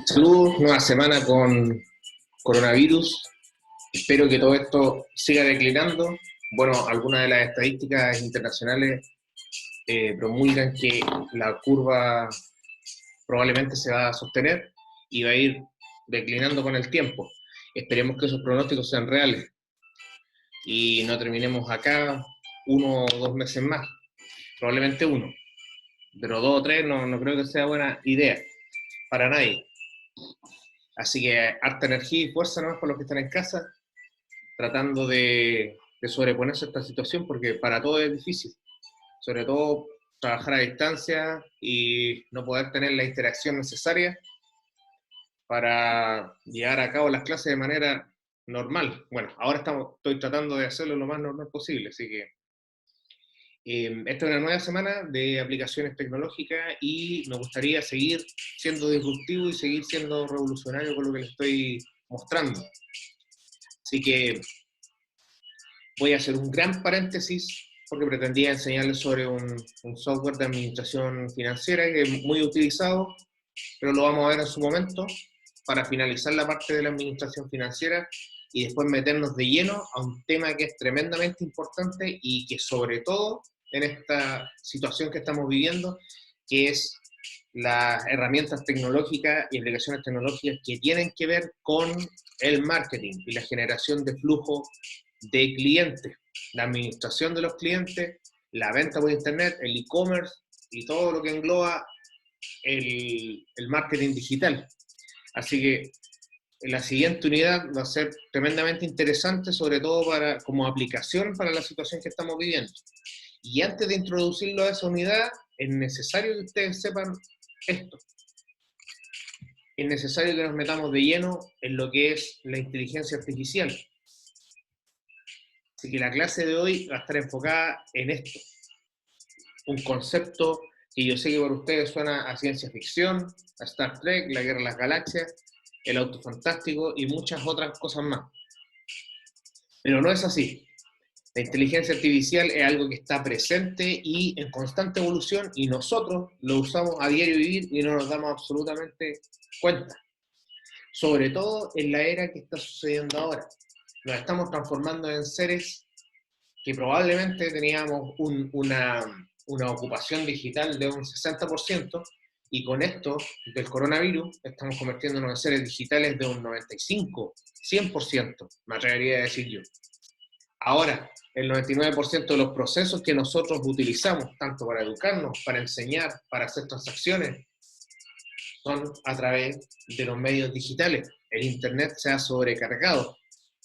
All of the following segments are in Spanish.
Saludos, nueva semana con coronavirus. Espero que todo esto siga declinando. Bueno, algunas de las estadísticas internacionales promulgan que la curva probablemente se va a sostener y va a ir declinando con el tiempo. Esperemos que esos pronósticos sean reales y no terminemos acá 1 o 2 meses más, probablemente uno, pero 2 o 3 no creo que sea buena idea para nadie. Así que harta energía y fuerza nomás para los que están en casa, tratando de sobreponerse a esta situación, porque para todos es difícil, sobre todo trabajar a distancia y no poder tener la interacción necesaria para llevar a cabo las clases de manera normal. Bueno, ahora estoy tratando de hacerlo lo más normal posible, así que esta es una nueva semana de aplicaciones tecnológicas y me gustaría seguir siendo disruptivo y seguir siendo revolucionario con lo que les estoy mostrando. Así que voy a hacer un gran paréntesis porque pretendía enseñarles sobre un software de administración financiera que es muy utilizado, pero lo vamos a ver en su momento para finalizar la parte de la administración financiera y después meternos de lleno a un tema que es tremendamente importante y que sobre todo en esta situación que estamos viviendo, que es las herramientas tecnológicas y aplicaciones tecnológicas que tienen que ver con el marketing y la generación de flujo de clientes, la administración de los clientes, la venta por internet, el e-commerce y todo lo que engloba el marketing digital. Así que la siguiente unidad va a ser tremendamente interesante, sobre todo como aplicación para la situación que estamos viviendo. Y antes de introducirlo a esa unidad, es necesario que ustedes sepan esto. Es necesario que nos metamos de lleno en lo que es la inteligencia artificial. Así que la clase de hoy va a estar enfocada en esto. Un concepto que yo sé que para ustedes suena a ciencia ficción, a Star Trek, la Guerra de las Galaxias, el auto fantástico y muchas otras cosas más. Pero no es así. La inteligencia artificial es algo que está presente y en constante evolución y nosotros lo usamos a diario vivir y no nos damos absolutamente cuenta. Sobre todo en la era que está sucediendo ahora. Nos estamos transformando en seres que probablemente teníamos una ocupación digital de un 60% y con esto del coronavirus estamos convirtiéndonos en seres digitales de un 95, 100%, me atrevería a decir yo. Ahora, el 99% de los procesos que nosotros utilizamos, tanto para educarnos, para enseñar, para hacer transacciones, son a través de los medios digitales. El Internet se ha sobrecargado.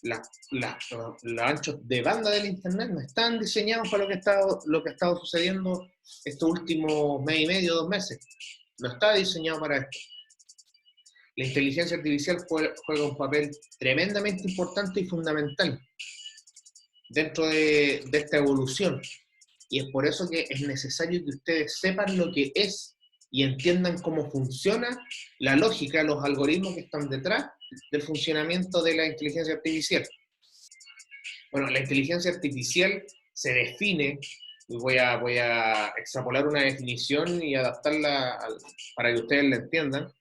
Los anchos de banda del Internet no están diseñados para lo que ha estado sucediendo estos últimos mes y medio, 2 meses. No está diseñado para esto. La inteligencia artificial juega un papel tremendamente importante y fundamental dentro de esta evolución. Y es por eso que es necesario que ustedes sepan lo que es y entiendan cómo funciona la lógica, los algoritmos que están detrás del funcionamiento de la inteligencia artificial. Bueno, la inteligencia artificial se define, y voy a extrapolar una definición y adaptarla para que ustedes la entiendan,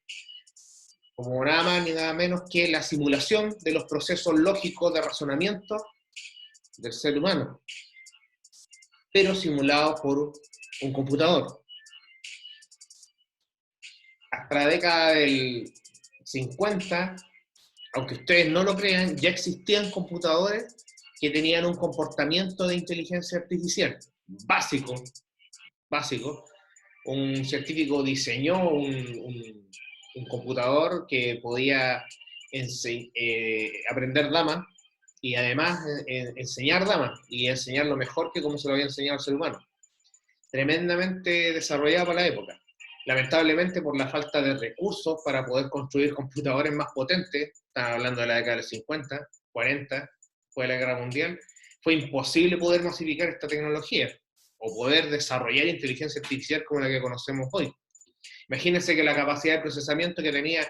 como nada más ni nada menos que la simulación de los procesos lógicos de razonamiento del ser humano, pero simulado por un computador. Hasta la década del 50, aunque ustedes no lo crean, ya existían computadores que tenían un comportamiento de inteligencia artificial básico, básico. Un científico diseñó un computador que podía aprender damas y además enseñar damas y enseñarlo mejor que como se lo había enseñado al ser humano. Tremendamente desarrollado para la época. Lamentablemente, por la falta de recursos para poder construir computadores más potentes, estaba hablando de la década del 50, 40, después de la Guerra Mundial, fue imposible poder masificar esta tecnología o poder desarrollar inteligencia artificial como la que conocemos hoy. Imagínense que la capacidad de procesamiento que tenía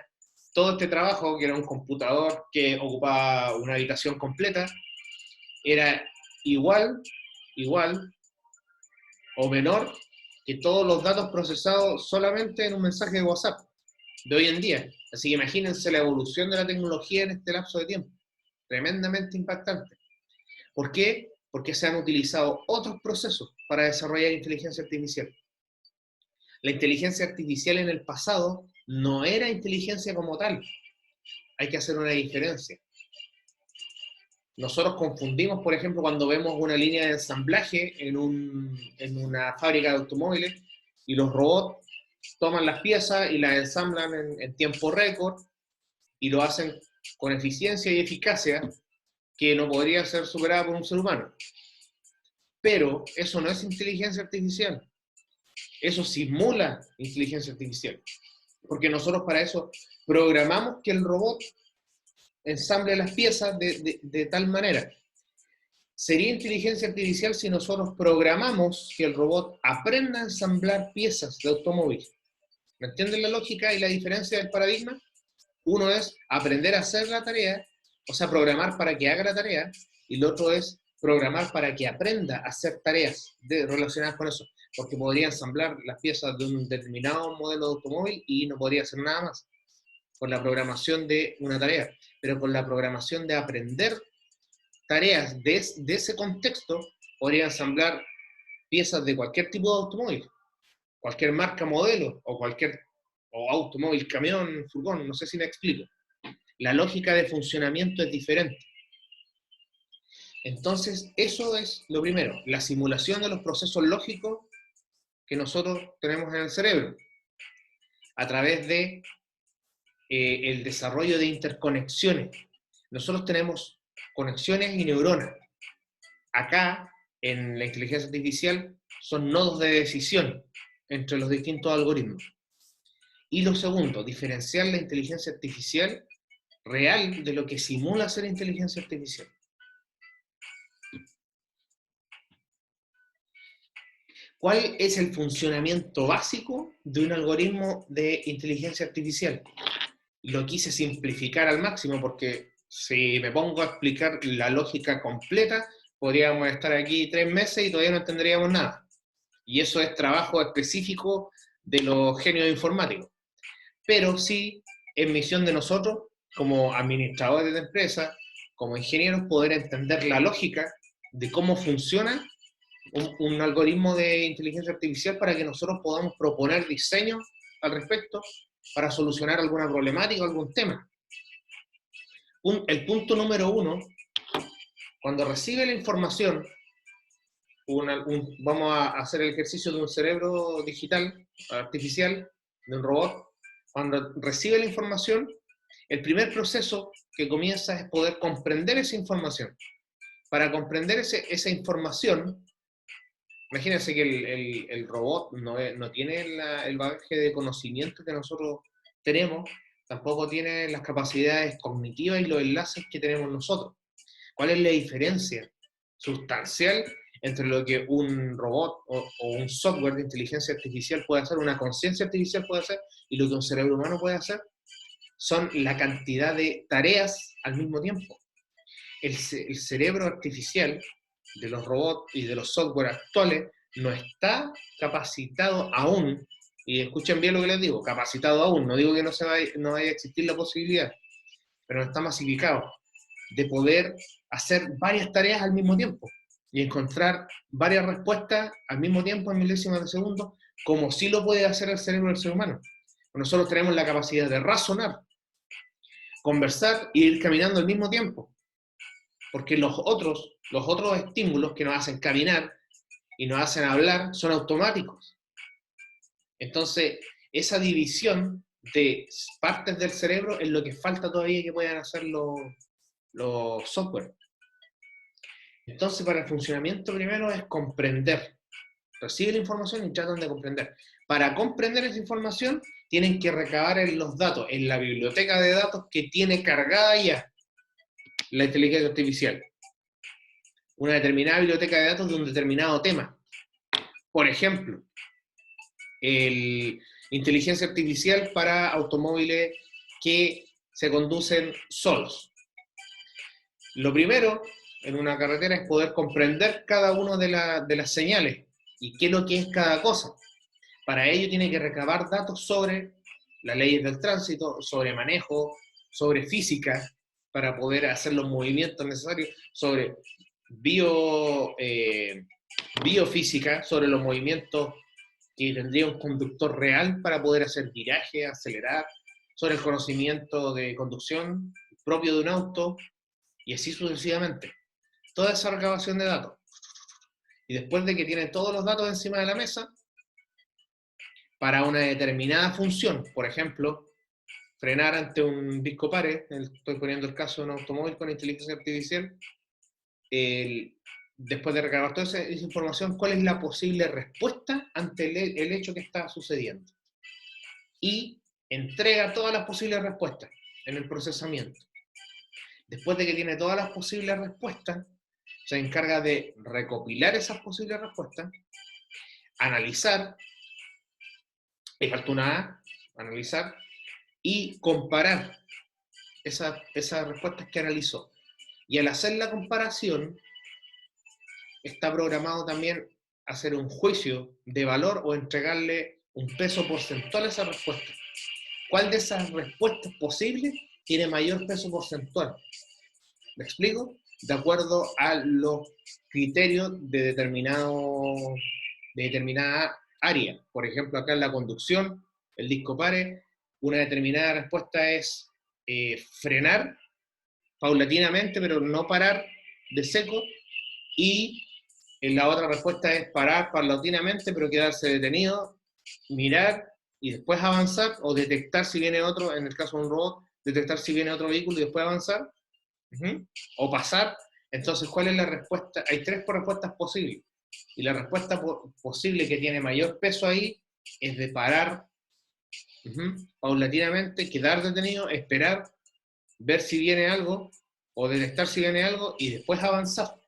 todo este trabajo, que era un computador que ocupaba una habitación completa, era igual o menor que todos los datos procesados solamente en un mensaje de WhatsApp. de hoy en día. Así que imagínense la evolución de la tecnología en este lapso de tiempo. Tremendamente impactante. ¿Por qué? Porque se han utilizado otros procesos para desarrollar inteligencia artificial. La inteligencia artificial en el pasado no era inteligencia como tal. Hay que hacer una diferencia. Nosotros confundimos, por ejemplo, cuando vemos una línea de ensamblaje en una fábrica de automóviles y los robots toman las piezas y las ensamblan en tiempo récord y lo hacen con eficiencia y eficacia que no podría ser superada por un ser humano. Pero eso no es inteligencia artificial. Eso simula inteligencia artificial. Porque nosotros para eso programamos que el robot ensamble las piezas de tal manera. Sería inteligencia artificial si nosotros programamos que el robot aprenda a ensamblar piezas de automóvil. ¿Me entienden la lógica y la diferencia del paradigma? Uno es aprender a hacer la tarea, o sea, programar para que haga la tarea, y el otro es programar para que aprenda a hacer tareas relacionadas con eso, porque podría ensamblar las piezas de un determinado modelo de automóvil y no podría hacer nada más con la programación de una tarea, pero con la programación de aprender tareas de ese contexto, podría ensamblar piezas de cualquier tipo de automóvil, cualquier marca, modelo, o automóvil, camión, furgón, no sé si me explico. La lógica de funcionamiento es diferente. Entonces, eso es lo primero, la simulación de los procesos lógicos que nosotros tenemos en el cerebro, a través de el desarrollo de interconexiones. Nosotros tenemos conexiones y neuronas. Acá, en la inteligencia artificial, son nodos de decisión entre los distintos algoritmos. Y lo segundo, diferenciar la inteligencia artificial real de lo que simula ser inteligencia artificial. ¿Cuál es el funcionamiento básico de un algoritmo de inteligencia artificial? Lo quise simplificar al máximo porque si me pongo a explicar la lógica completa, podríamos estar aquí 3 meses y todavía no entenderíamos nada. Y eso es trabajo específico de los genios informáticos. Pero sí es misión de nosotros, como administradores de empresas, como ingenieros, poder entender la lógica de cómo funciona un algoritmo de inteligencia artificial para que nosotros podamos proponer diseños al respecto para solucionar alguna problemática o algún tema. El punto número 1, cuando recibe la información, vamos a hacer el ejercicio de un cerebro digital, artificial, de un robot. Cuando recibe la información, el primer proceso que comienza es poder comprender esa información. Para comprender esa información, imagínense que el robot no tiene el bagaje de conocimiento que nosotros tenemos, tampoco tiene las capacidades cognitivas y los enlaces que tenemos nosotros. ¿Cuál es la diferencia sustancial entre lo que un robot o un software de inteligencia artificial puede hacer, una conciencia artificial puede hacer, y lo que un cerebro humano puede hacer? Son la cantidad de tareas al mismo tiempo. El cerebro artificial de los robots y de los software actuales no está capacitado aún, y escuchen bien lo que les digo, capacitado aún, no digo que no vaya a existir la posibilidad, pero no está masificado, de poder hacer varias tareas al mismo tiempo y encontrar varias respuestas al mismo tiempo en milésimas de segundo, como sí lo puede hacer el cerebro del ser humano. Nosotros tenemos la capacidad de razonar, conversar e ir caminando al mismo tiempo, porque los otros estímulos que nos hacen caminar y nos hacen hablar son automáticos. Entonces, esa división de partes del cerebro es lo que falta todavía que puedan hacer los software. Entonces, para el funcionamiento primero es comprender. Recibe la información y tratan de comprender. Para comprender esa información, tienen que recabar los datos en la biblioteca de datos que tiene cargada ya la inteligencia artificial. Una determinada biblioteca de datos de un determinado tema. Por ejemplo, inteligencia artificial para automóviles que se conducen solos. Lo primero en una carretera es poder comprender cada una de las señales y qué es lo que es cada cosa. Para ello tiene que recabar datos sobre las leyes del tránsito, sobre manejo, sobre física, para poder hacer los movimientos necesarios, sobre biofísica, sobre los movimientos que tendría un conductor real para poder hacer viraje, acelerar, sobre el conocimiento de conducción propio de un auto, y así sucesivamente. Toda esa recabación de datos. Y después de que tienen todos los datos encima de la mesa, para una determinada función, por ejemplo, frenar ante un disco pare, estoy poniendo el caso de un automóvil con inteligencia artificial, después de recabar toda esa información, ¿cuál es la posible respuesta ante el hecho que está sucediendo? Y entrega todas las posibles respuestas en el procesamiento. Después de que tiene todas las posibles respuestas, se encarga de recopilar esas posibles respuestas, analizar, y falta una A, analizar, y comparar esas respuestas que analizó. Y al hacer la comparación, está programado también hacer un juicio de valor o entregarle un peso porcentual a esa respuesta. ¿Cuál de esas respuestas posibles tiene mayor peso porcentual? ¿Me explico? De acuerdo a los criterios de determinada área. Por ejemplo, acá en la conducción, el disco pare, una determinada respuesta es frenar paulatinamente, pero no parar de seco, y la otra respuesta es parar paulatinamente, pero quedarse detenido, mirar y después avanzar, o detectar si viene otro, en el caso de un robot, detectar si viene otro vehículo y después avanzar, o pasar. Entonces, ¿cuál es la respuesta? Hay tres respuestas posibles, y la respuesta posible que tiene mayor peso ahí es de parar paulatinamente, quedar detenido, esperar, ver si viene algo, o detectar si viene algo, y después avanzar.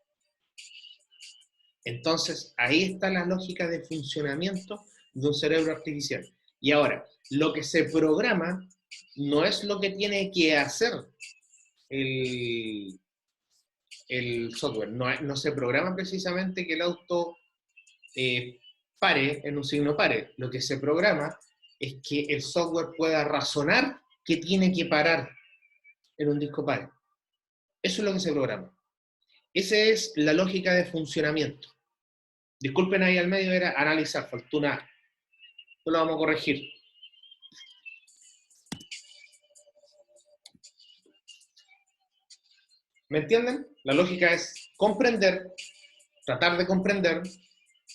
Entonces, ahí está la lógica de funcionamiento de un cerebro artificial. Y ahora, lo que se programa no es lo que tiene que hacer el software. No se programa precisamente que el auto pare en un signo pare. Lo que se programa es que el software pueda razonar que tiene que parar en un disco pare. Eso es lo que se programa. Esa es la lógica de funcionamiento. Disculpen ahí al medio, era analizar, faltó una A. Esto lo vamos a corregir. ¿Me entienden? La lógica es comprender, tratar de comprender.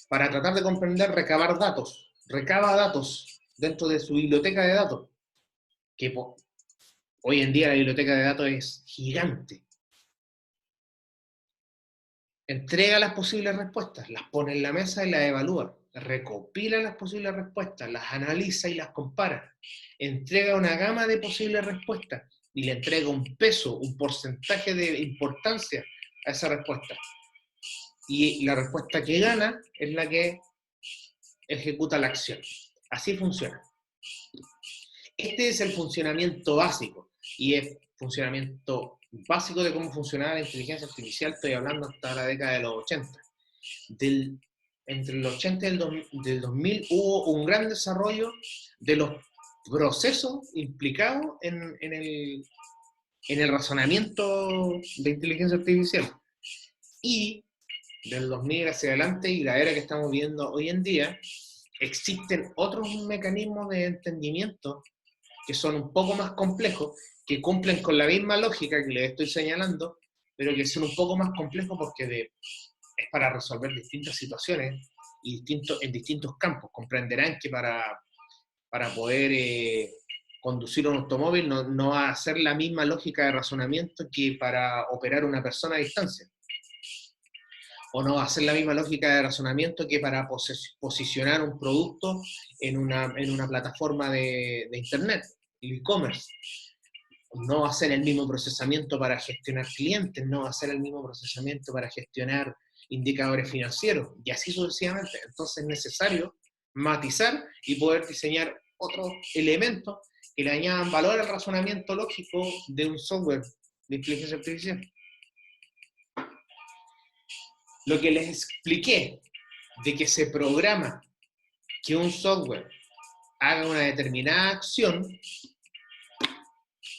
Para tratar de comprender, recabar datos. Recaba datos dentro de su biblioteca de datos. Que hoy en día la biblioteca de datos es gigante. Entrega las posibles respuestas, las pone en la mesa y las evalúa. Recopila las posibles respuestas, las analiza y las compara. Entrega una gama de posibles respuestas y le entrega un peso, un porcentaje de importancia a esa respuesta. Y la respuesta que gana es la que ejecuta la acción. Así funciona. Este es el funcionamiento básico, y es funcionamiento básico de cómo funcionaba la inteligencia artificial. Estoy hablando hasta la década de los 80. Entre el 80 y del 2000 hubo un gran desarrollo de los procesos implicados en el razonamiento de inteligencia artificial. Y del 2000 hacia adelante, y la era que estamos viendo hoy en día, existen otros mecanismos de entendimiento que son un poco más complejos, que cumplen con la misma lógica que les estoy señalando, pero que son un poco más complejos porque es para resolver distintas situaciones y en distintos campos. Comprenderán que para poder conducir un automóvil no va a ser la misma lógica de razonamiento que para operar una persona a distancia. O no va a ser la misma lógica de razonamiento que para posicionar un producto en una plataforma de internet, el e-commerce. No va a ser el mismo procesamiento para gestionar clientes, no va a ser el mismo procesamiento para gestionar indicadores financieros, y así sucesivamente. Entonces es necesario matizar y poder diseñar otros elementos que le añadan valor al razonamiento lógico de un software de inteligencia artificial. Lo que les expliqué de que se programa que un software haga una determinada acción,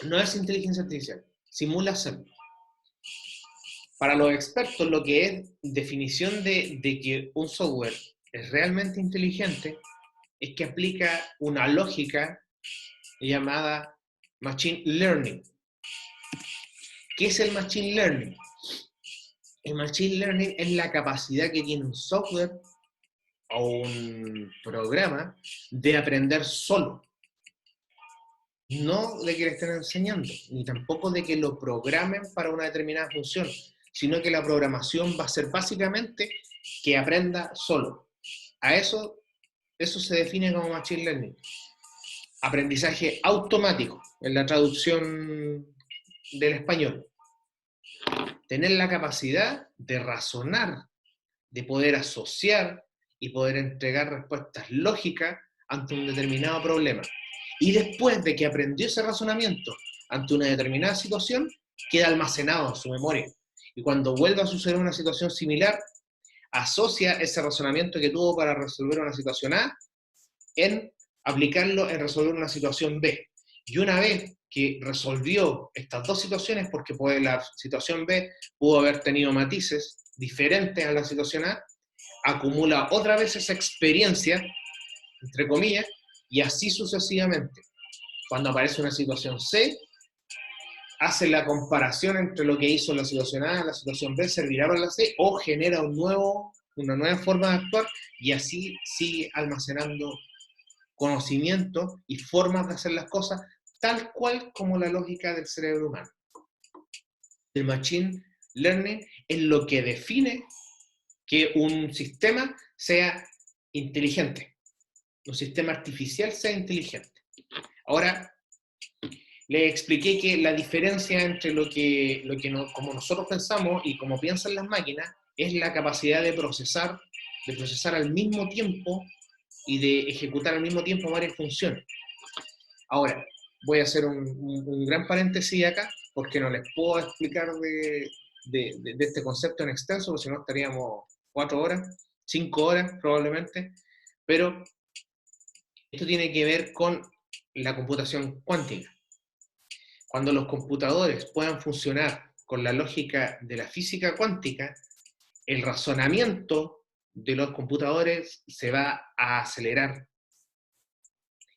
no es inteligencia artificial, simula hacerlo. Para los expertos, lo que es definición de que un software es realmente inteligente es que aplica una lógica llamada Machine Learning. ¿Qué es el Machine Learning? El Machine Learning es la capacidad que tiene un software o un programa de aprender solo. No de que le estén enseñando, ni tampoco de que lo programen para una determinada función, sino que la programación va a ser básicamente que aprenda solo. A eso se define como Machine Learning. Aprendizaje automático, en la traducción del español. Tener la capacidad de razonar, de poder asociar y poder entregar respuestas lógicas ante un determinado problema. Y después de que aprendió ese razonamiento ante una determinada situación, queda almacenado en su memoria. Y cuando vuelva a suceder una situación similar, asocia ese razonamiento que tuvo para resolver una situación A en aplicarlo en resolver una situación B. Y una vez que resolvió estas dos situaciones, porque la situación B pudo haber tenido matices diferentes a la situación A, acumula otra vez esa experiencia, entre comillas, y así sucesivamente. Cuando aparece una situación C, hace la comparación entre lo que hizo la situación A y la situación B, servirá para la C, o genera una nueva forma de actuar, y así sigue almacenando conocimiento y formas de hacer las cosas, tal cual como la lógica del cerebro humano. El Machine Learning es lo que define que un sistema sea inteligente, un sistema artificial sea inteligente. Ahora, les expliqué que la diferencia entre como nosotros pensamos y como piensan las máquinas es la capacidad de procesar al mismo tiempo y de ejecutar al mismo tiempo varias funciones. Ahora, voy a hacer un gran paréntesis acá, porque no les puedo explicar de este concepto en extenso, porque si no estaríamos 4 horas, 5 horas probablemente, pero esto tiene que ver con la computación cuántica. Cuando los computadores puedan funcionar con la lógica de la física cuántica, el razonamiento de los computadores se va a acelerar.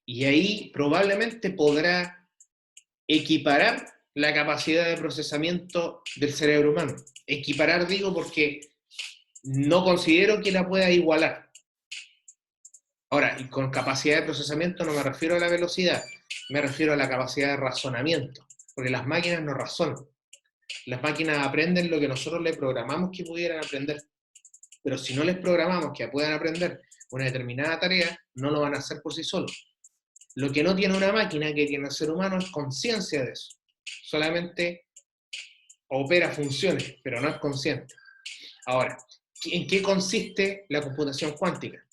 Y ahí probablemente podrá equiparar la capacidad de procesamiento del cerebro humano. Equiparar digo porque no considero que la pueda igualar. Ahora, y con capacidad de procesamiento no me refiero a la velocidad, me refiero a la capacidad de razonamiento, porque las máquinas no razonan. Las máquinas aprenden lo que nosotros les programamos que pudieran aprender. Pero si no les programamos que puedan aprender una determinada tarea, no lo van a hacer por sí solos. Lo que no tiene una máquina, que tiene el ser humano, es conciencia de eso. Solamente opera funciones, pero no es consciente. Ahora, ¿en qué consiste la computación cuántica?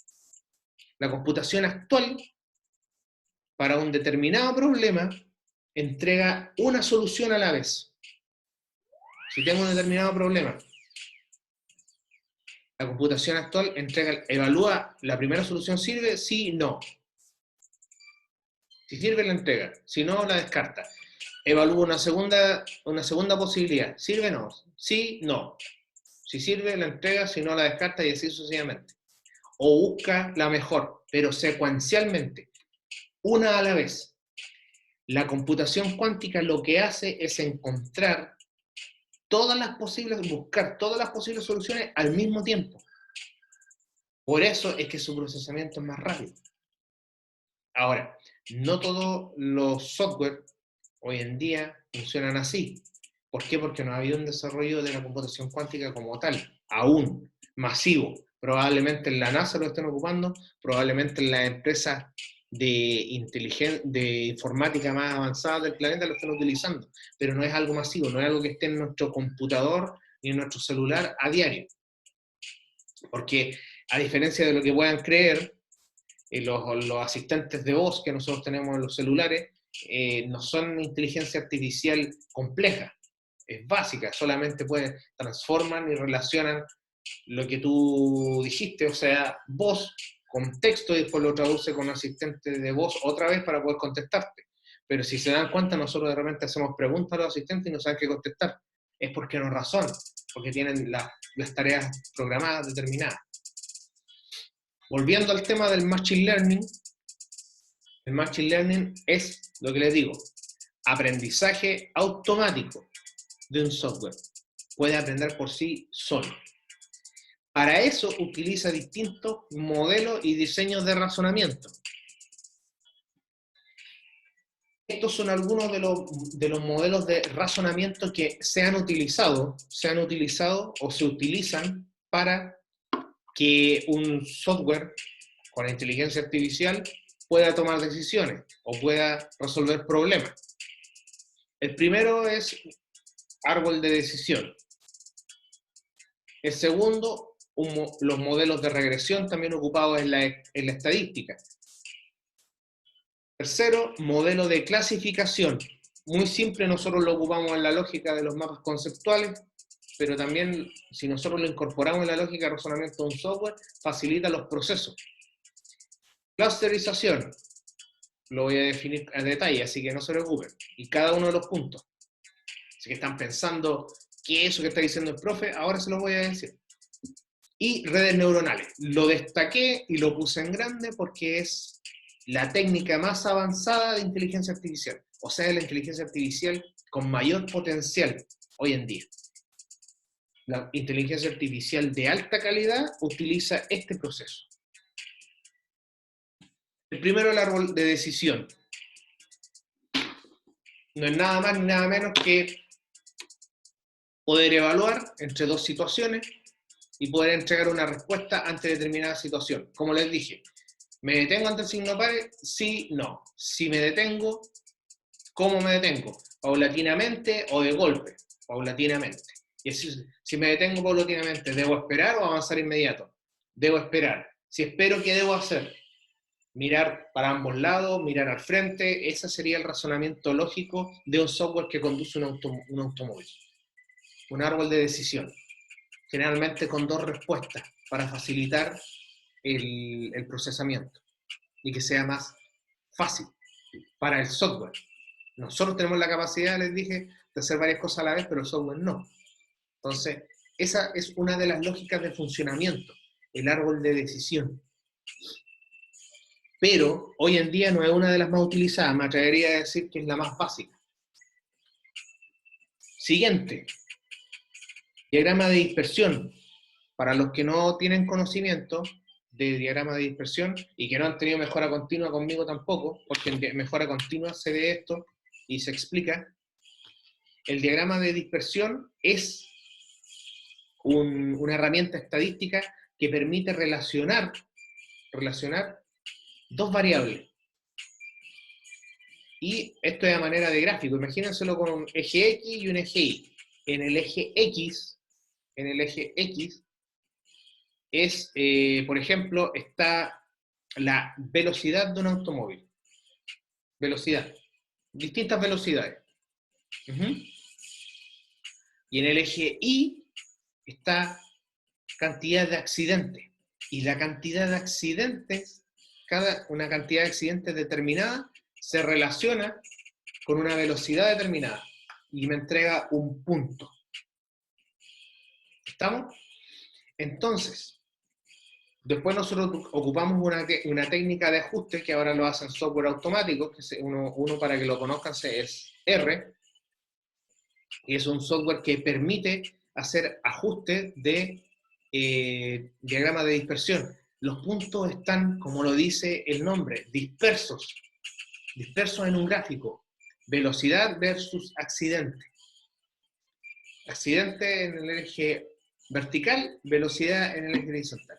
La computación actual, para un determinado problema, entrega una solución a la vez. Si tengo un determinado problema, la computación actual evalúa, la primera solución sirve, sí, no. Si sirve, la entrega. Si no, la descarta. Evalúa una segunda posibilidad. ¿Sirve? No. Sí, no. Si sirve, la entrega. Si no, la descarta, y así sucesivamente. O busca la mejor, pero secuencialmente, una a la vez. La computación cuántica lo que hace es buscar todas las posibles soluciones al mismo tiempo. Por eso es que su procesamiento es más rápido. Ahora, no todos los software hoy en día funcionan así. ¿Por qué? Porque no ha habido un desarrollo de la computación cuántica como tal, aún masivo. Probablemente en la NASA lo estén ocupando, probablemente en las empresas de informática más avanzadas del planeta lo estén utilizando, pero no es algo masivo, no es algo que esté en nuestro computador ni en nuestro celular a diario. Porque a diferencia de lo que puedan creer, los asistentes de voz que nosotros tenemos en los celulares no son inteligencia artificial compleja, es básica, solamente transforman y relacionan lo que tú dijiste, o sea, voz con texto y después lo traduce con un asistente de voz otra vez para poder contestarte. Pero si se dan cuenta, nosotros de repente hacemos preguntas a los asistentes y no saben qué contestar. Es porque no razonan, porque tienen las tareas programadas, determinadas. Volviendo al tema del Machine Learning, el Machine Learning es, lo que les digo, aprendizaje automático de un software. Puede aprender por sí solo. Para eso utiliza distintos modelos y diseños de razonamiento. Estos son algunos de los modelos de razonamiento que se han utilizado o se utilizan para que un software con inteligencia artificial pueda tomar decisiones o pueda resolver problemas. El primero es árbol de decisión. El segundo, los modelos de regresión también ocupados en la estadística. Tercero, modelo de clasificación. Muy simple, nosotros lo ocupamos en la lógica de los mapas conceptuales, pero también si nosotros lo incorporamos en la lógica de razonamiento de un software, facilita los procesos. Clusterización, lo voy a definir a detalle, así que no se preocupen. Y cada uno de los puntos. Así que están pensando, ¿qué es eso que está diciendo el profe? Ahora se lo voy a decir. Y redes neuronales. Lo destaqué y lo puse en grande porque es la técnica más avanzada de inteligencia artificial, o sea, la inteligencia artificial con mayor potencial hoy en día. La inteligencia artificial de alta calidad utiliza este proceso. El primero, el árbol de decisión. No es nada más ni nada menos que poder evaluar entre dos situaciones y poder entregar una respuesta ante determinada situación. Como les dije, ¿me detengo ante el signo pare? Sí, no. Si me detengo, ¿cómo me detengo? ¿Paulatinamente o de golpe? Paulatinamente. Y así, si me detengo paulatinamente, ¿debo esperar o avanzar inmediato? Debo esperar. Si espero, ¿qué debo hacer? Mirar para ambos lados, mirar al frente. Ese sería el razonamiento lógico de un software que conduce un automóvil. Un árbol de decisión. Generalmente con dos respuestas para facilitar el procesamiento y que sea más fácil para el software. Nosotros tenemos la capacidad, les dije, de hacer varias cosas a la vez, pero el software no. Entonces, esa es una de las lógicas de funcionamiento, el árbol de decisión. Pero hoy en día no es una de las más utilizadas, me atrevería a decir que es la más básica. Siguiente, diagrama de dispersión. Para los que no tienen conocimiento de diagrama de dispersión y que no han tenido mejora continua conmigo tampoco, porque en mejora continua se ve esto y se explica. El diagrama de dispersión es una herramienta estadística que permite relacionar dos variables. Y esto es a manera de gráfico. Imagínenselo con un eje X y un eje Y. En el eje X es, por ejemplo, está la velocidad de un automóvil. Velocidad. Distintas velocidades. Y en el eje Y está cantidad de accidentes. Y la cantidad de accidentes, una cantidad de accidentes determinada, se relaciona con una velocidad determinada. Y me entrega un punto. ¿Estamos? Entonces, después nosotros ocupamos una técnica de ajuste que ahora lo hacen software automático, que uno para que lo conozcan es R, y es un software que permite hacer ajustes de diagrama de dispersión. Los puntos están, como lo dice el nombre, dispersos en un gráfico. Velocidad versus accidente. Accidente en el eje vertical, velocidad en el eje horizontal.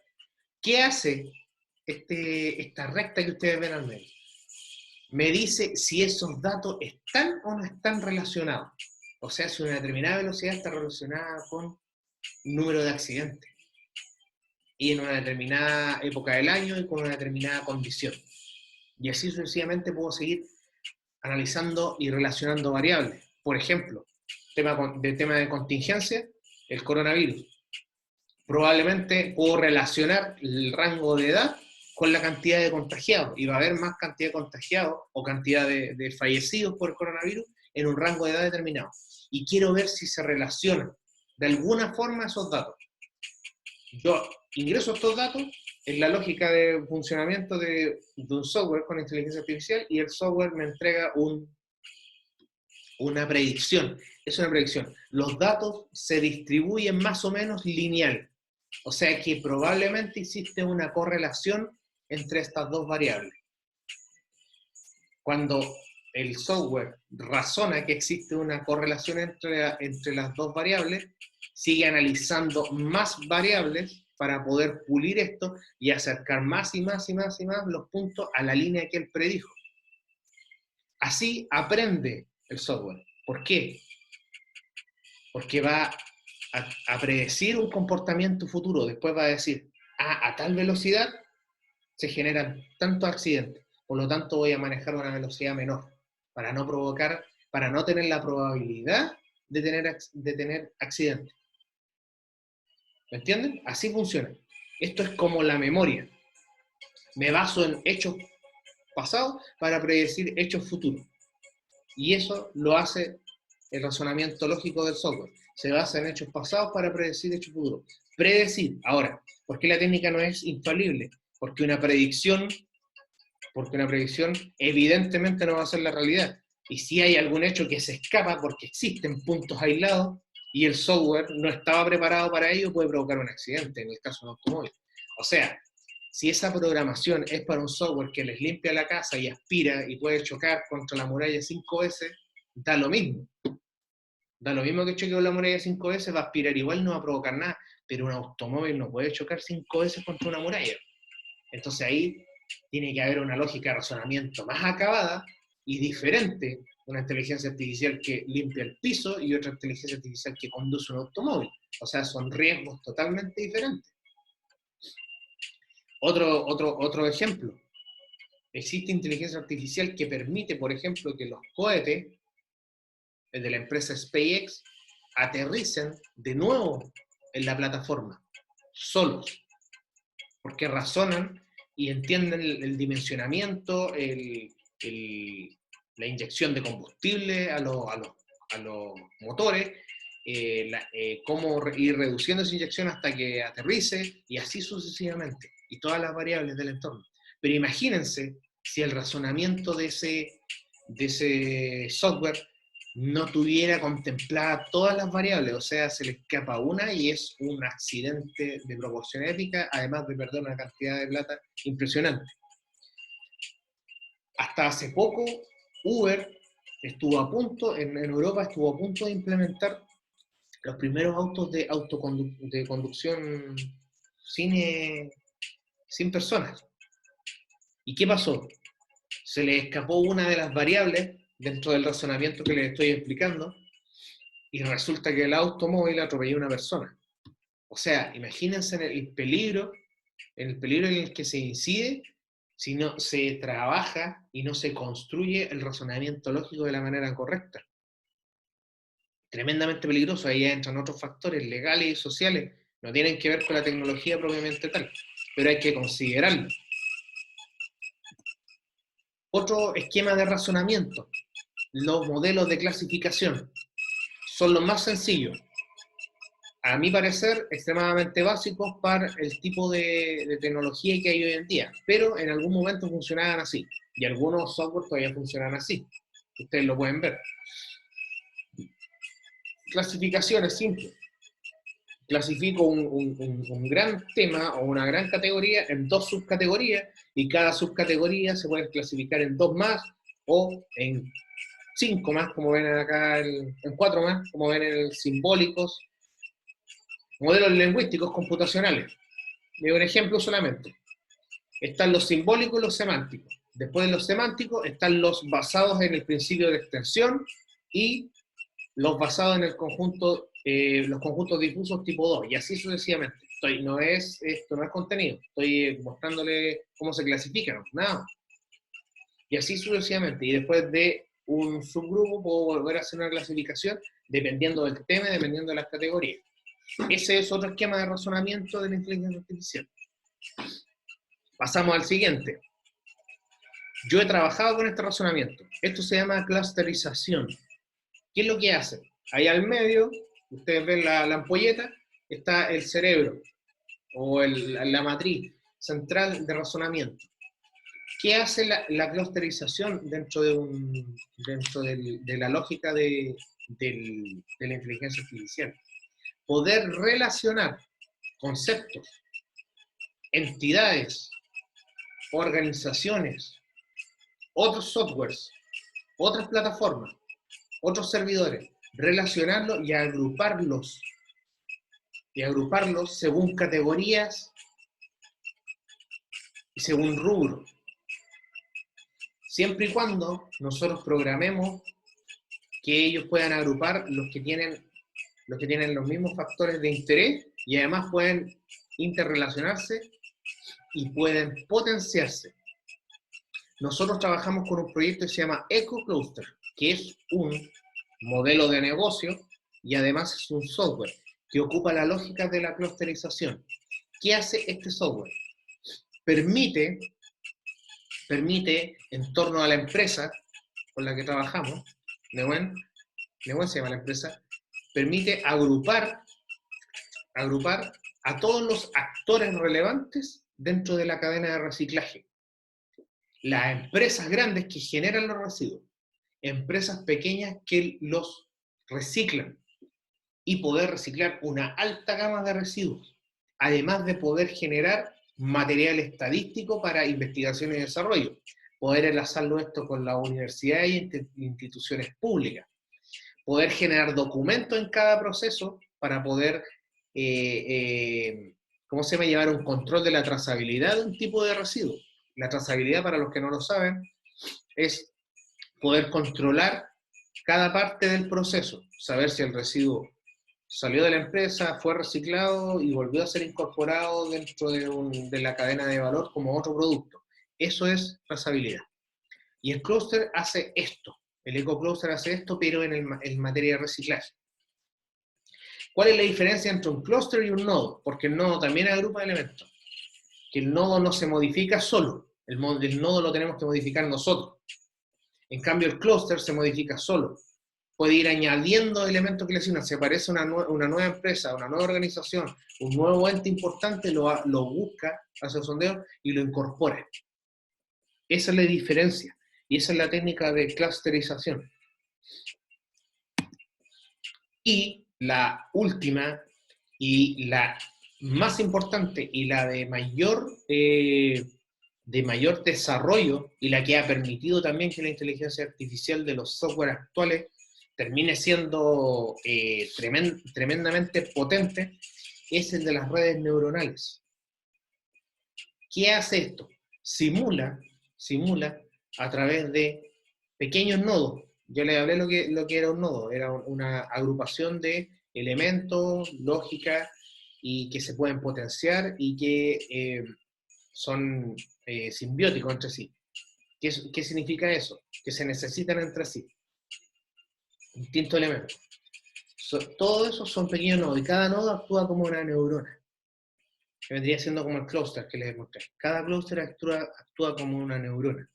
¿Qué hace esta recta que ustedes ven al medio? Me dice si esos datos están o no están relacionados. O sea, si una determinada velocidad está relacionada con número de accidentes. Y en una determinada época del año y con una determinada condición. Y así sucesivamente puedo seguir analizando y relacionando variables. Por ejemplo, tema de contingencia, el coronavirus. Probablemente puedo relacionar el rango de edad con la cantidad de contagiados, y va a haber más cantidad de contagiados o cantidad de fallecidos por coronavirus en un rango de edad determinado. Y quiero ver si se relacionan de alguna forma esos datos. Yo ingreso estos datos en la lógica de funcionamiento de un software con inteligencia artificial, y el software me entrega una predicción. Es una predicción. Los datos se distribuyen más o menos lineal. O sea que probablemente existe una correlación entre estas dos variables. Cuando el software razona que existe una correlación entre las dos variables, sigue analizando más variables para poder pulir esto y acercar más y más y más y más los puntos a la línea que él predijo. Así aprende el software. ¿Por qué? Porque va a predecir un comportamiento futuro. Después va a decir, a tal velocidad se generan tantos accidentes, por lo tanto voy a manejar una velocidad menor para no provocar, para no tener la probabilidad de tener accidentes. ¿Me entienden? Así funciona. Esto es como la memoria. Me baso en hechos pasados para predecir hechos futuros. Y eso lo hace el razonamiento lógico del software. Se basa en hechos pasados para predecir hechos futuros. Predecir. Ahora, ¿por qué la técnica no es infalible? Porque una predicción evidentemente no va a ser la realidad. Y si hay algún hecho que se escapa porque existen puntos aislados y el software no estaba preparado para ello, puede provocar un accidente, en el caso de un automóvil. O sea, si esa programación es para un software que les limpia la casa y aspira y puede chocar contra la muralla 5 veces, da lo mismo. Da lo mismo que choque con la muralla 5 veces, va a aspirar igual, no va a provocar nada, pero un automóvil no puede chocar 5 veces contra una muralla. Entonces ahí tiene que haber una lógica de razonamiento más acabada y diferente, una inteligencia artificial que limpia el piso y otra inteligencia artificial que conduce un automóvil. O sea, son riesgos totalmente diferentes. Otro ejemplo. Existe inteligencia artificial que permite, por ejemplo, que los cohetes de la empresa SpaceX aterricen de nuevo en la plataforma, solos, porque razonan y entienden el dimensionamiento, la inyección de combustible a los motores, cómo ir reduciendo esa inyección hasta que aterrice, y así sucesivamente, y todas las variables del entorno. Pero imagínense si el razonamiento de ese software no tuviera contempladas todas las variables, o sea, se le escapa una y es un accidente de proporción épica, además de perder una cantidad de plata impresionante. Hasta hace poco, Uber estuvo a punto, en Europa estuvo a punto de implementar los primeros autos de conducción sin personas. ¿Y qué pasó? Se le escapó una de las variables dentro del razonamiento que les estoy explicando, y resulta que el automóvil atropelló a una persona. O sea, imagínense en el peligro en el que se incide si no se trabaja y no se construye el razonamiento lógico de la manera correcta. Tremendamente peligroso. Ahí entran otros factores legales y sociales, no tienen que ver con la tecnología propiamente tal, pero hay que considerarlo. Otro esquema de razonamiento, los modelos de clasificación, son los más sencillos, a mi parecer, extremadamente básicos para el tipo de tecnología que hay hoy en día, pero en algún momento funcionaban así, y algunos software todavía funcionan así. Ustedes lo pueden ver. Clasificaciones simples. Clasifico un gran tema o una gran categoría en dos subcategorías, y cada subcategoría se puede clasificar en dos más o en 5 más, como ven acá, en 4 más, como ven en el simbólicos. Modelos lingüísticos computacionales. De un ejemplo solamente. Están los simbólicos y los semánticos. Después de los semánticos están los basados en el principio de extensión y los basados en el conjunto, los conjuntos difusos tipo 2, y así sucesivamente. Esto no es contenido, estoy mostrándole cómo se clasifican, nada. Y así sucesivamente. Y después de un subgrupo puedo volver a hacer una clasificación dependiendo del tema, dependiendo de las categorías. Ese es otro esquema de razonamiento de la inteligencia artificial. Pasamos al siguiente. Yo he trabajado con este razonamiento. Esto se llama clusterización. ¿Qué es lo que hace? Ahí al medio, ustedes ven la ampolleta, está el cerebro o la matriz central de razonamiento. ¿Qué hace la clusterización dentro de la lógica de la inteligencia artificial? Poder relacionar conceptos, entidades, organizaciones, otros softwares, otras plataformas, otros servidores, relacionarlos y agruparlos según categorías y según rubro. Siempre y cuando nosotros programemos que ellos puedan agrupar los que tienen los mismos factores de interés y además pueden interrelacionarse y pueden potenciarse. Nosotros trabajamos con un proyecto que se llama EcoCluster, que es un modelo de negocio y además es un software que ocupa la lógica de la clusterización. ¿Qué hace este software? Permite, en torno a la empresa con la que trabajamos, Neuen se llama la empresa, permite agrupar a todos los actores relevantes dentro de la cadena de reciclaje. Las empresas grandes que generan los residuos, empresas pequeñas que los reciclan y poder reciclar una alta gama de residuos, además de poder generar material estadístico para investigación y desarrollo, poder enlazarlo esto con las universidades y instituciones públicas, poder generar documentos en cada proceso para poder, llevar un control de la trazabilidad de un tipo de residuo. La trazabilidad, para los que no lo saben, es poder controlar cada parte del proceso, saber si el residuo salió de la empresa, fue reciclado y volvió a ser incorporado dentro de la cadena de valor como otro producto. Eso es trazabilidad. Y el clúster hace esto. El EcoCluster hace esto, pero en materia de reciclaje. ¿Cuál es la diferencia entre un clúster y un nodo? Porque el nodo también agrupa elementos. Que el nodo no se modifica solo. El nodo lo tenemos que modificar nosotros. En cambio, el clúster se modifica solo. Puede ir añadiendo elementos que le asignan. Si aparece una nueva empresa, una nueva organización, un nuevo ente importante, lo busca, hace el sondeo y lo incorpora. Esa es la diferencia. Y esa es la técnica de clusterización. Y la última, y la más importante, y la de mayor desarrollo, y la que ha permitido también que la inteligencia artificial de los software actuales termine siendo tremendamente potente, es el de las redes neuronales. ¿Qué hace esto? Simula a través de pequeños nodos. Yo les hablé lo que era un nodo, era una agrupación de elementos, lógica, y que se pueden potenciar y que son simbióticos entre sí. ¿Qué significa eso? Que se necesitan entre sí. Distintos elementos. Todos esos son pequeños nodos y cada nodo actúa como una neurona, que vendría siendo como el clúster que les mostré. Cada clúster actúa como una neurona.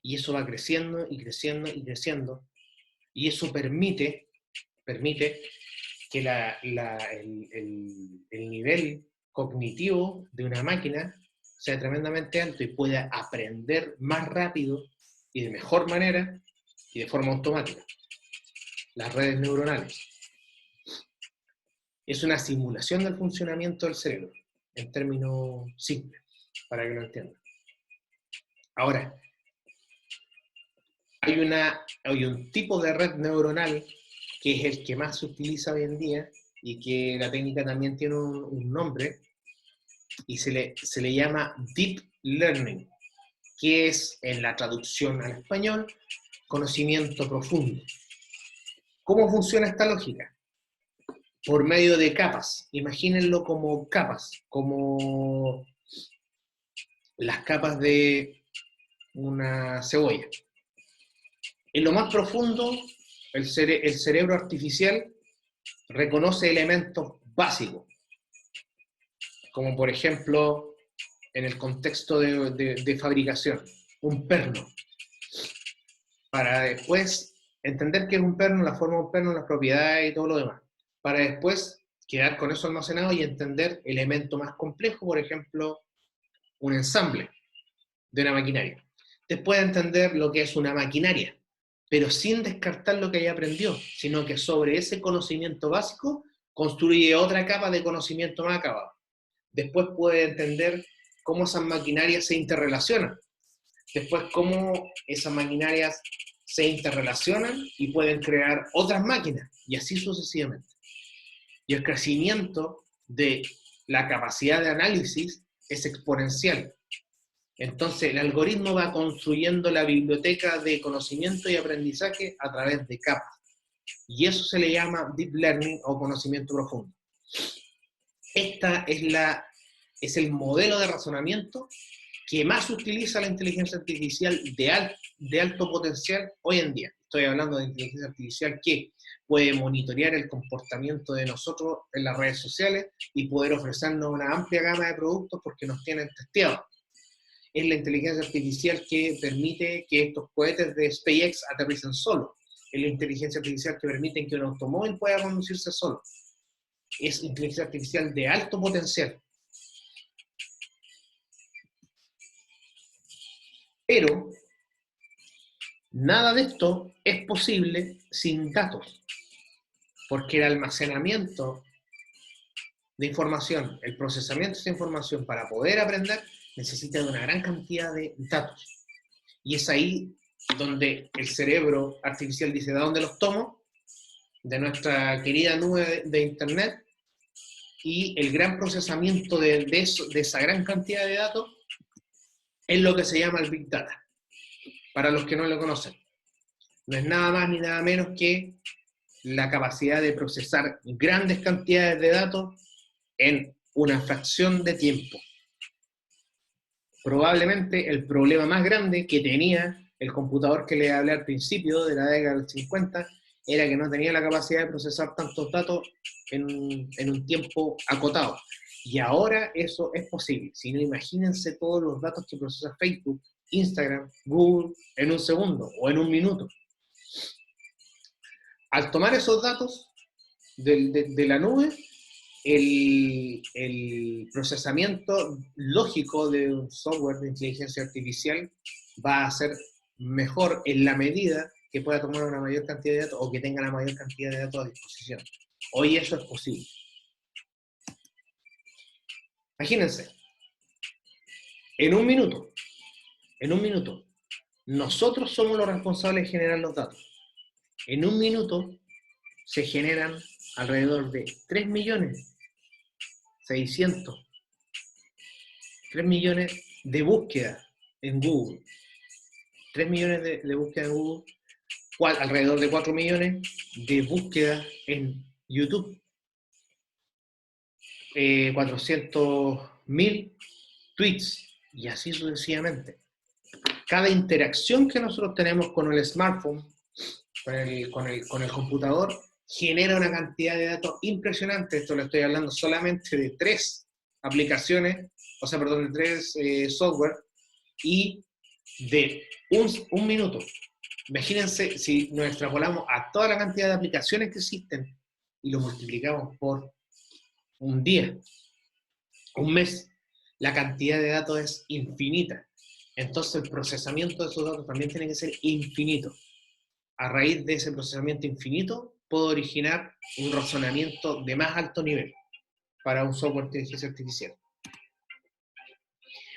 Y eso va creciendo y creciendo y creciendo. Y eso permite que el nivel cognitivo de una máquina sea tremendamente alto y pueda aprender más rápido y de mejor manera y de forma automática. Las redes neuronales. Es una simulación del funcionamiento del cerebro, en términos simples, para que lo entiendan. Ahora, hay un tipo de red neuronal que es el que más se utiliza hoy en día y que la técnica también tiene un nombre y se le llama Deep Learning, que es, en la traducción al español, conocimiento profundo. ¿Cómo funciona esta lógica? Por medio de capas. Imagínenlo como capas, como las capas de una cebolla. En lo más profundo, el cerebro artificial reconoce elementos básicos, como por ejemplo en el contexto de fabricación, un perno, para después entender qué es un perno, la forma de un perno, las propiedades y todo lo demás, para después quedar con eso almacenado y entender elementos más complejos, por ejemplo, un ensamble de una maquinaria. Después entender lo que es una maquinaria, pero sin descartar lo que ya aprendió, sino que sobre ese conocimiento básico construye otra capa de conocimiento más acabado. Después puede entender cómo esas maquinarias se interrelacionan. Después cómo esas maquinarias se interrelacionan y pueden crear otras máquinas, y así sucesivamente. Y el crecimiento de la capacidad de análisis es exponencial. Entonces, el algoritmo va construyendo la biblioteca de conocimiento y aprendizaje a través de capas. Y eso se le llama deep learning o conocimiento profundo. Esta es el modelo de razonamiento que más utiliza la inteligencia artificial de alto potencial hoy en día. Estoy hablando de inteligencia artificial que puede monitorear el comportamiento de nosotros en las redes sociales y poder ofrecernos una amplia gama de productos porque nos tienen testeados. Es la inteligencia artificial que permite que estos cohetes de SpaceX aterricen solos. Es la inteligencia artificial que permite que un automóvil pueda conducirse solo. Es inteligencia artificial de alto potencial. Pero nada de esto es posible sin datos, porque el almacenamiento de información, el procesamiento de esa información para poder aprender necesita de una gran cantidad de datos. Y es ahí donde el cerebro artificial dice, ¿de dónde los tomo? De nuestra querida nube de Internet, y el gran procesamiento de esa gran cantidad de datos es lo que se llama el Big Data, para los que no lo conocen. No es nada más ni nada menos que la capacidad de procesar grandes cantidades de datos en una fracción de tiempo. Probablemente el problema más grande que tenía el computador que le hablé al principio de la década del 50 era que no tenía la capacidad de procesar tantos datos en un tiempo acotado. Y ahora eso es posible. Si no, imagínense todos los datos que procesa Facebook, Instagram, Google en un segundo o en un minuto. Al tomar esos datos de la nube, el procesamiento lógico de un software de inteligencia artificial va a ser mejor en la medida que pueda tomar una mayor cantidad de datos o que tenga la mayor cantidad de datos a disposición. Hoy eso es posible. Imagínense, en un minuto, nosotros somos los responsables de generar los datos. En un minuto se generan alrededor de 3 millones de búsquedas en Google. 3 millones de búsquedas en Google, alrededor de 4 millones de búsquedas en YouTube. 400.000 tweets y así sucesivamente. Cada interacción que nosotros tenemos con el smartphone, con el computador, genera una cantidad de datos impresionante. Esto le estoy hablando solamente de 3 aplicaciones, de 3 software y de un minuto. Imagínense si nos extrapolamos a toda la cantidad de aplicaciones que existen y lo multiplicamos por un día, un mes, la cantidad de datos es infinita. Entonces el procesamiento de esos datos también tiene que ser infinito. A raíz de ese procesamiento infinito, puedo originar un razonamiento de más alto nivel para un software de inteligencia artificial.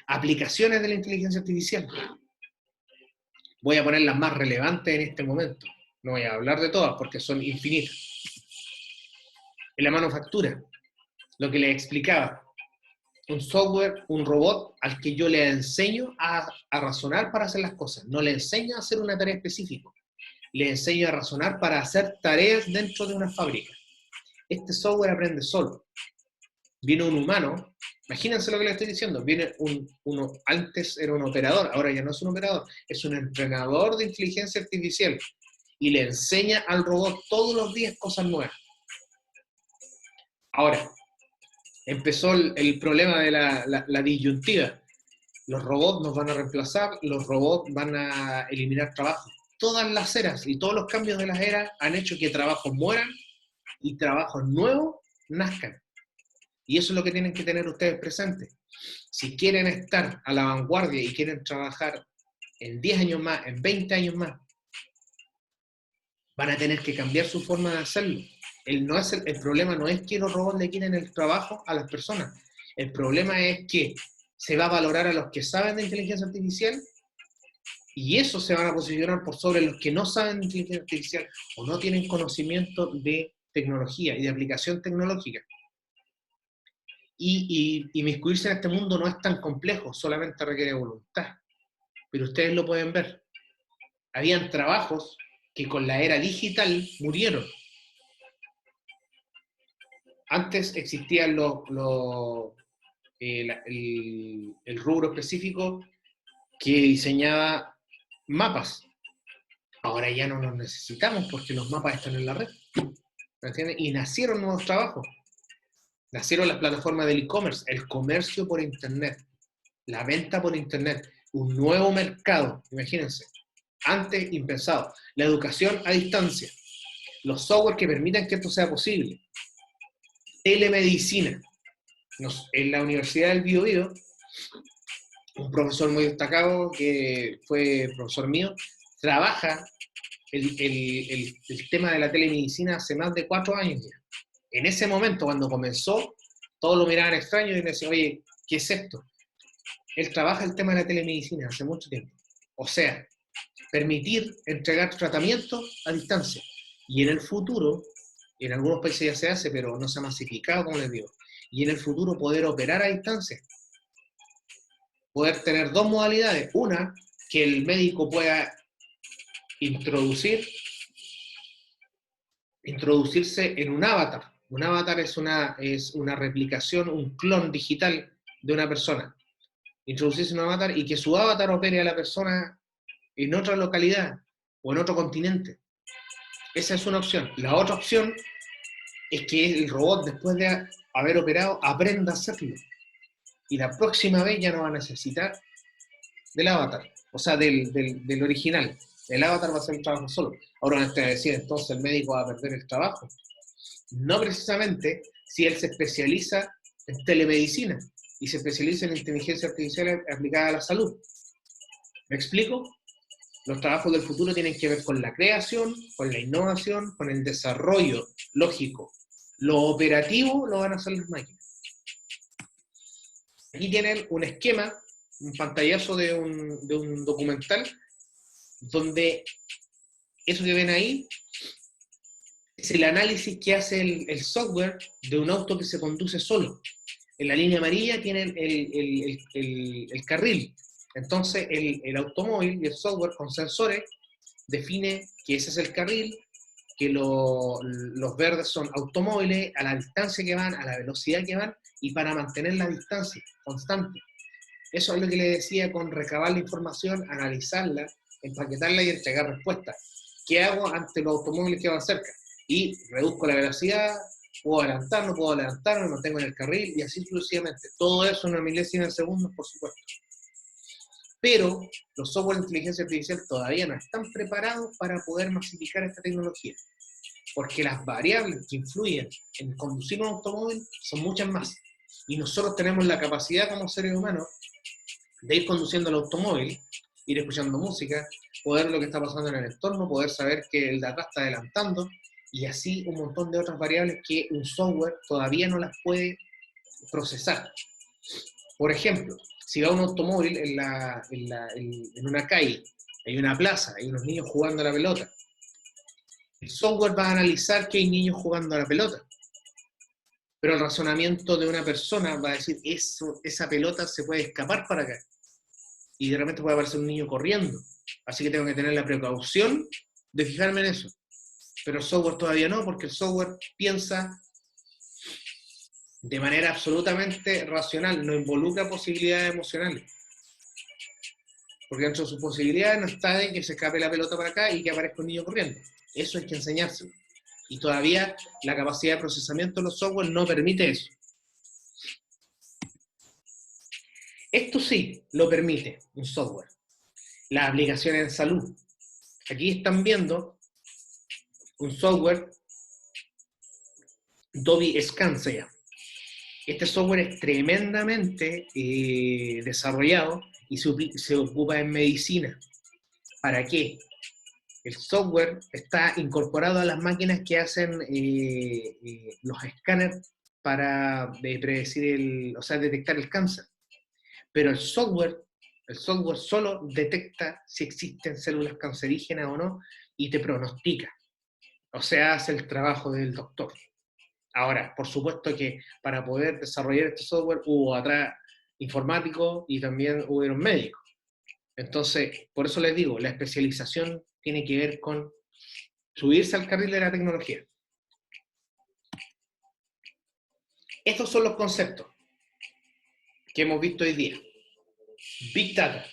Aplicaciones de la inteligencia artificial. Voy a poner las más relevantes en este momento. No voy a hablar de todas porque son infinitas. En la manufactura, lo que les explicaba, un software, un robot al que yo le enseño a razonar para hacer las cosas. No le enseño a hacer una tarea específica. Le enseño a razonar para hacer tareas dentro de una fábrica. Este software aprende solo. Viene un humano, imagínense lo que le estoy diciendo, viene uno, antes era un operador, ahora ya no es un operador, es un entrenador de inteligencia artificial y le enseña al robot todos los días cosas nuevas. Ahora, empezó el problema de la disyuntiva. Los robots nos van a reemplazar, los robots van a eliminar trabajo. Todas las eras y todos los cambios de las eras han hecho que trabajos mueran y trabajos nuevos nazcan. Y eso es lo que tienen que tener ustedes presentes. Si quieren estar a la vanguardia y quieren trabajar en 10 años más, en 20 años más, van a tener que cambiar su forma de hacerlo. El problema no es que los robots le quiten el trabajo a las personas. El problema es que se va a valorar a los que saben de inteligencia artificial y esos se van a posicionar por sobre los que no saben de inteligencia artificial o no tienen conocimiento de tecnología y de aplicación tecnológica. Y inmiscuirse en este mundo no es tan complejo, solamente requiere voluntad. Pero ustedes lo pueden ver. Habían trabajos que con la era digital murieron. Antes existían el rubro específico que diseñaba mapas. Ahora ya no los necesitamos porque los mapas están en la red. ¿Me entiendes? Y nacieron nuevos trabajos. Nacieron las plataformas del e-commerce, el comercio por internet, la venta por internet, un nuevo mercado, imagínense. Antes impensado. La educación a distancia. Los software que permitan que esto sea posible. Telemedicina. En la Universidad del Biobío, un profesor muy destacado, que fue profesor mío, trabaja el tema de la telemedicina hace más de 4 años ya. En ese momento, cuando comenzó, todos lo miraban extraño y le decían, oye, ¿qué es esto? Él trabaja el tema de la telemedicina hace mucho tiempo. O sea, permitir entregar tratamientos a distancia. Y en el futuro, en algunos países ya se hace, pero no se ha masificado, como les digo. Y en el futuro poder operar a distancia. Poder tener 2 modalidades. Una, que el médico pueda introducirse en un avatar. Un avatar es una replicación, un clon digital de una persona. Introducirse en un avatar y que su avatar opere a la persona en otra localidad o en otro continente. Esa es una opción. La otra opción es que el robot, después de haber operado, aprenda a hacerlo. Y la próxima vez ya no va a necesitar del avatar, o sea, del original. El avatar va a hacer el trabajo solo. Ahora van a decir, entonces el médico va a perder el trabajo. No precisamente si él se especializa en telemedicina y se especializa en inteligencia artificial aplicada a la salud. ¿Me explico? Los trabajos del futuro tienen que ver con la creación, con la innovación, con el desarrollo lógico. Lo operativo lo van a hacer las máquinas. Aquí tienen un esquema, un pantallazo de un documental, donde eso que ven ahí es el análisis que hace el software de un auto que se conduce solo. En la línea amarilla tienen el carril. Entonces el automóvil y el software con sensores define que ese es el carril, que los verdes son automóviles, a la distancia que van, a la velocidad que van, y para mantener la distancia constante. Eso es lo que le decía con recabar la información, analizarla, empaquetarla y entregar respuestas. ¿Qué hago ante los automóviles que van cerca? Y reduzco la velocidad, puedo adelantar, no puedo adelantar, me mantengo en el carril y así sucesivamente. Todo eso en una milésima de segundos, por supuesto. Pero los software de inteligencia artificial todavía no están preparados para poder masificar esta tecnología. Porque las variables que influyen en conducir un automóvil son muchas más. Y nosotros tenemos la capacidad como seres humanos de ir conduciendo el automóvil, ir escuchando música, poder ver lo que está pasando en el entorno, poder saber que el de atrás está adelantando, y así un montón de otras variables que un software todavía no las puede procesar. Por ejemplo, si va un automóvil en una calle, hay una plaza, hay unos niños jugando a la pelota, el software va a analizar que hay niños jugando a la pelota, pero el razonamiento de una persona va a decir, esa pelota se puede escapar para acá, y de repente puede aparecer un niño corriendo, así que tengo que tener la precaución de fijarme en eso. Pero el software todavía no, porque el software piensa de manera absolutamente racional, no involucra posibilidades emocionales. Porque dentro de sus posibilidades no está de que se escape la pelota para acá y que aparezca un niño corriendo. Eso hay que enseñárselo. Y todavía la capacidad de procesamiento de los software no permite eso. Esto sí lo permite un software. Las aplicaciones en salud. Aquí están viendo un software, Dobby Scan se llama. Este software es tremendamente desarrollado y se ocupa en medicina. ¿Para qué? El software está incorporado a las máquinas que hacen los escáneres para predecir o sea, detectar el cáncer. Pero el software solo detecta si existen células cancerígenas o no y te pronostica. O sea, hace el trabajo del doctor. Ahora, por supuesto que para poder desarrollar este software hubo atrás informáticos y también hubieron médicos. Entonces, por eso les digo, la especialización tiene que ver con subirse al carril de la tecnología. Estos son los conceptos que hemos visto hoy día. Big Data,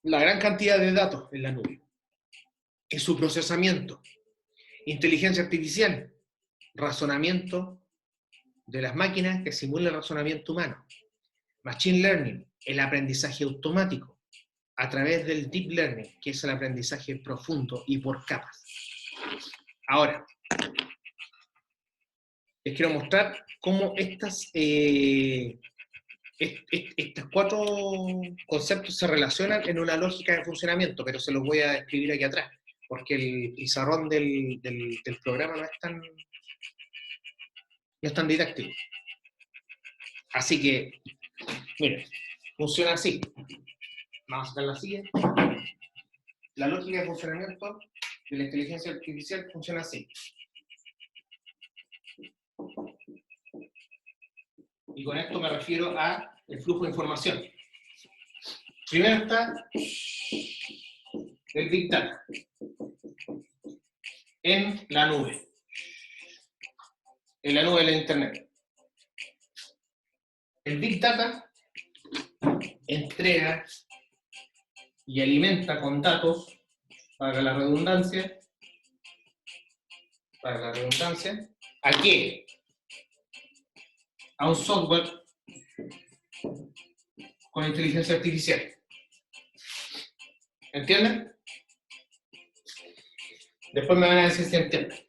la gran cantidad de datos en la nube, en su procesamiento, inteligencia artificial, razonamiento de las máquinas que simulan el razonamiento humano, machine learning, el aprendizaje automático, a través del deep learning, que es el aprendizaje profundo y por capas. Ahora, les quiero mostrar cómo estos 4 conceptos se relacionan en una lógica de funcionamiento, pero se los voy a describir aquí atrás, porque el pizarrón del programa no es tan didáctico. Así que, miren, funciona así. Vamos a sacar la siguiente. La lógica de funcionamiento de la inteligencia artificial funciona así. Y con esto me refiero a el flujo de información. Primero está el Big Data en la nube de la Internet. El Big Data entrega y alimenta con datos, para la redundancia, ¿a qué? A un software con inteligencia artificial. ¿Entienden? Después me van a decir si entienden.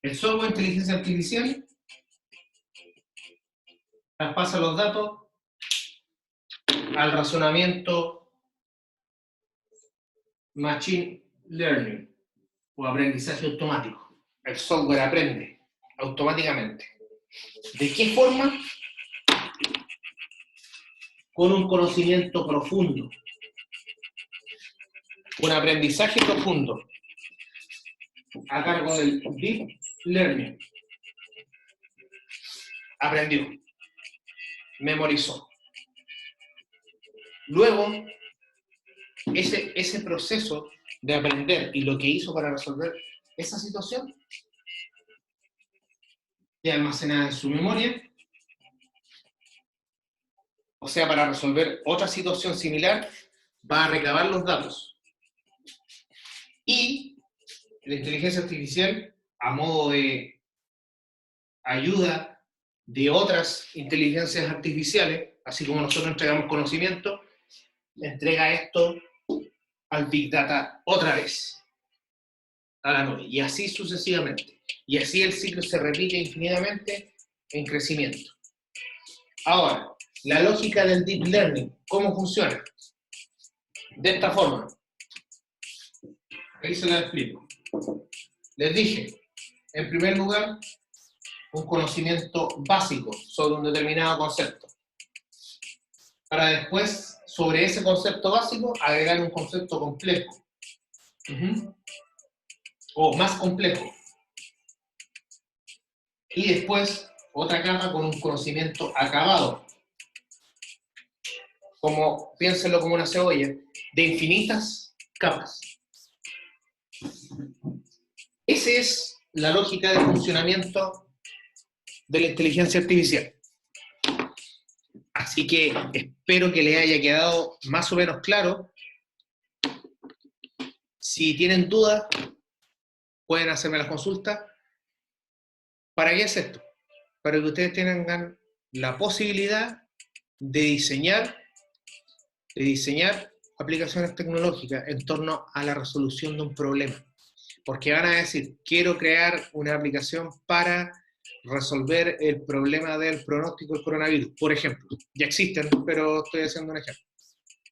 El software de inteligencia artificial traspasa los datos al razonamiento machine learning o aprendizaje automático. El software aprende automáticamente. ¿De qué forma? Con un conocimiento profundo, un aprendizaje profundo a cargo del deep learning. Aprendió, memorizó. Luego, ese proceso de aprender y lo que hizo para resolver esa situación, ya almacenada en su memoria, o sea, para resolver otra situación similar, va a recabar los datos. Y la inteligencia artificial, a modo de ayuda de otras inteligencias artificiales, así como nosotros entregamos conocimiento, entrega esto al Big Data otra vez, a la nube, y así sucesivamente. Y así el ciclo se repite infinitamente en crecimiento. Ahora, la lógica del Deep Learning, ¿cómo funciona? De esta forma. Ahí se la explico. Les dije, en primer lugar, un conocimiento básico sobre un determinado concepto. Para después, sobre ese concepto básico, agregar un concepto complejo. O más complejo. Y después, otra capa con un conocimiento acabado. Como, piénsenlo como una cebolla, de infinitas capas. Esa es la lógica de funcionamiento de la inteligencia artificial. Así que espero que les haya quedado más o menos claro. Si tienen dudas, pueden hacerme las consultas. ¿Para qué es esto? Para que ustedes tengan la posibilidad de diseñar aplicaciones tecnológicas en torno a la resolución de un problema. Porque van a decir, quiero crear una aplicación para resolver el problema del pronóstico del coronavirus, por ejemplo. Ya existen, pero estoy haciendo un ejemplo.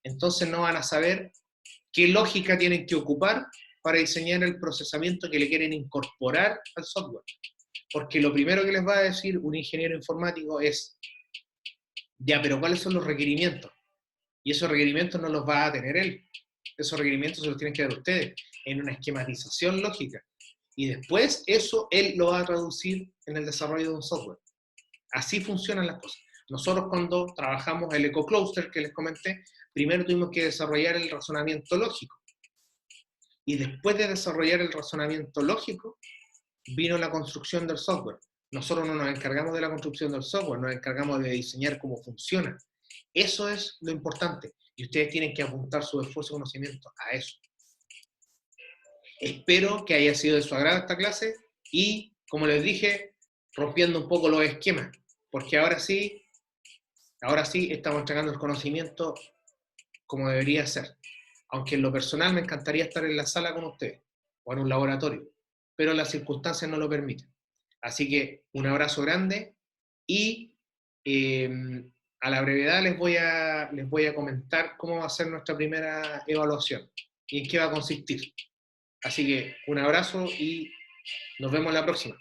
Entonces no van a saber qué lógica tienen que ocupar para diseñar el procesamiento que le quieren incorporar al software. Porque lo primero que les va a decir un ingeniero informático es, ya, pero ¿cuáles son los requerimientos? Y esos requerimientos no los va a tener él. Esos requerimientos se los tienen que dar ustedes en una esquematización lógica. Y después eso él lo va a traducir en el desarrollo de un software. Así funcionan las cosas. Nosotros cuando trabajamos el EcoCluster que les comenté, primero tuvimos que desarrollar el razonamiento lógico. Y después de desarrollar el razonamiento lógico, vino la construcción del software. Nosotros no nos encargamos de la construcción del software, nos encargamos de diseñar cómo funciona. Eso es lo importante. Y ustedes tienen que apuntar su esfuerzo y conocimiento a eso. Espero que haya sido de su agrado esta clase y, como les dije, rompiendo un poco los esquemas, porque ahora sí estamos entregando el conocimiento como debería ser. Aunque en lo personal me encantaría estar en la sala con ustedes o en un laboratorio, pero las circunstancias no lo permiten. Así que un abrazo grande y a la brevedad les voy a comentar cómo va a ser nuestra primera evaluación y en qué va a consistir. Así que un abrazo y nos vemos la próxima.